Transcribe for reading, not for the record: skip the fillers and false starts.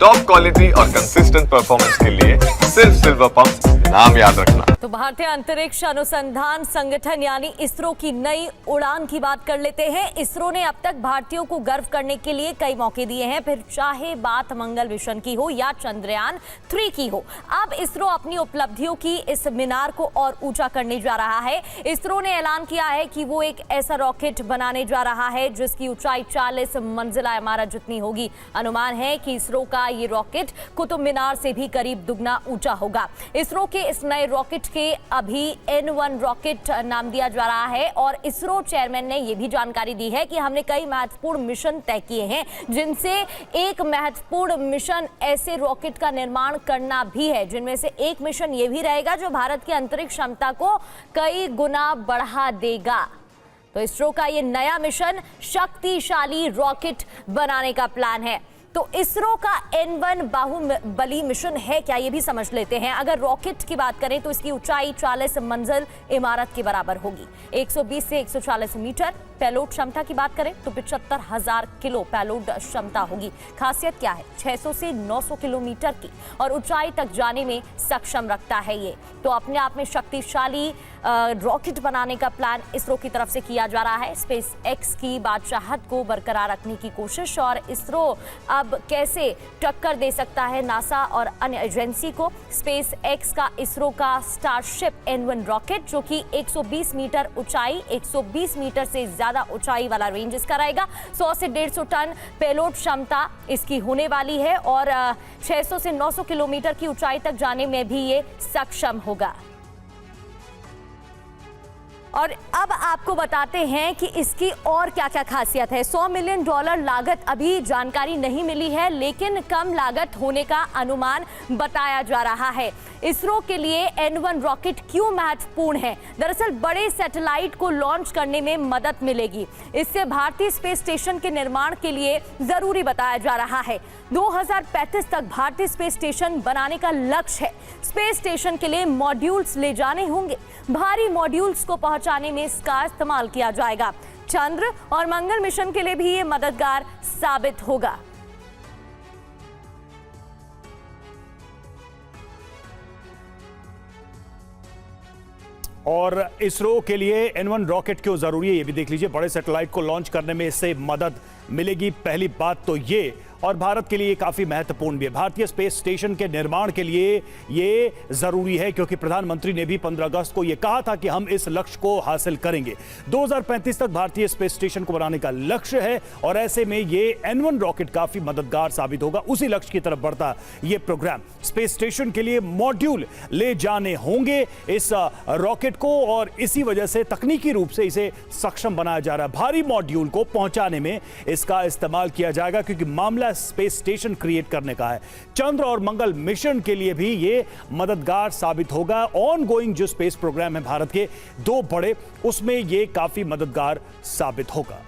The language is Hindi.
टॉप क्वालिटी और कंसिस्टेंट परफॉर्मेंस के लिए सिर्फ सिल्वर पंप नाम याद रखना। तो भारतीय अंतरिक्ष अनुसंधान संगठन यानी इसरो की नई उड़ान की बात कर लेते हैं। इसरो ने अब तक भारतीयों को गर्व करने के लिए कई मौके दिए हैं, फिर चाहे बात मंगल मिशन की हो या चंद्रयान 3 की हो। अब इसरो अपनी उपलब्धियों की इस मीनार को और ऊंचा करने जा रहा है। इसरो ने ऐलान किया है कि वो एक ऐसा रॉकेट बनाने जा रहा है जिसकी ऊंचाई 40 मंजिला इमारत जितनी होगी। अनुमान है कि इसरो का ये रॉकेट कुतुब मीनार से भी करीब दुगना ऊंचा होगा। इसरो के इस नए रॉकेट के अभी N1 रॉकेट नाम दिया जा रहा है और इसरो चेयरमैन ने यह भी जानकारी दी है कि हमने कई महत्वपूर्ण मिशन तय किए हैं, जिनसे एक महत्वपूर्ण मिशन ऐसे रॉकेट का निर्माण करना भी है, जिनमें से एक मिशन यह भी रहेगा जो भारत की अंतरिक्ष क्षमता को कई गुना बढ़ा देगा। तो इसरो का यह नया मिशन शक्तिशाली रॉकेट बनाने का प्लान है। तो इसरो का N1 बाहुबली मिशन है क्या, ये भी समझ लेते हैं। अगर रॉकेट की बात करें तो इसकी ऊंचाई 40 मंजिल इमारत के बराबर होगी। 120 से 140 मीटर पेलोड क्षमता की बात करें तो 75,000 किलो पेलोड क्षमता होगी। खासियत क्या है, 600 से 900 किलोमीटर की और ऊंचाई तक जाने में सक्षम रखता है ये। तो अपने आप में शक्तिशाली रॉकेट बनाने का प्लान इसरो की तरफ से किया जा रहा है। स्पेस एक्स की बादशाहत को बरकरार रखने की कोशिश, और इसरो अब कैसे टक्कर दे सकता है नासा और अन्य एजेंसी को। स्पेस एक्स का इसरो का स्टारशिप N1 रॉकेट, जो कि 120 मीटर ऊंचाई, 120 मीटर से ज्यादा ऊंचाई वाला रेंज इसका रहेगा। 100 से 150 टन पेलोड क्षमता इसकी होने वाली है और 600 से 900 किलोमीटर की ऊंचाई तक जाने में भी ये सक्षम होगा। और अब आपको बताते हैं कि इसकी और क्या क्या खासियत है। $100 मिलियन लागत अभी जानकारी नहीं मिली है, लेकिन कम लागत होने का अनुमान बताया जा रहा है। इसरो के लिए N1 रॉकेट क्यों महत्वपूर्ण है? दरअसल बड़े सैटेलाइट को लॉन्च करने में मदद मिलेगी। इससे भारतीय स्पेस स्टेशन के निर्माण के लिए जरूरी बताया जा रहा है। 2035 तक भारतीय स्पेस स्टेशन बनाने का लक्ष्य है। स्पेस स्टेशन के लिए मॉड्यूल्स ले जाने होंगे। भारी मॉड्यूल्स को पहुंचाने में इसका इस्तेमाल किया जाएगा। चंद्र और मंगल मिशन के लिए भी ये मददगार साबित होगा। और इसरो के लिए N1 रॉकेट क्यों जरूरी है ये भी देख लीजिए। बड़े सैटेलाइट को लॉन्च करने में इससे मदद मिलेगी, पहली बात तो ये, और भारत के लिए काफी महत्वपूर्ण भी है। भारतीय स्पेस स्टेशन के निर्माण के लिए ये जरूरी है क्योंकि प्रधानमंत्री ने भी 15 अगस्त को यह कहा था कि हम इस लक्ष्य को हासिल करेंगे। 2035 तक भारतीय स्पेस स्टेशन को बनाने का लक्ष्य है और ऐसे में ये N1 रॉकेट काफी मददगार साबित होगा। उसी लक्ष्य की तरफ बढ़ता ये प्रोग्राम। स्पेस स्टेशन के लिए मॉड्यूल ले जाने होंगे इस रॉकेट को और इसी वजह से तकनीकी रूप से इसे सक्षम बनाया जा रहा है। भारी मॉड्यूल को पहुंचाने में इसका इस्तेमाल किया जाएगा क्योंकि मामला स्पेस स्टेशन क्रिएट करने का है। चंद्र और मंगल मिशन के लिए भी यह मददगार साबित होगा। ऑनगोइंग जो स्पेस प्रोग्राम है भारत के 2 बड़े, उसमें यह काफी मददगार साबित होगा।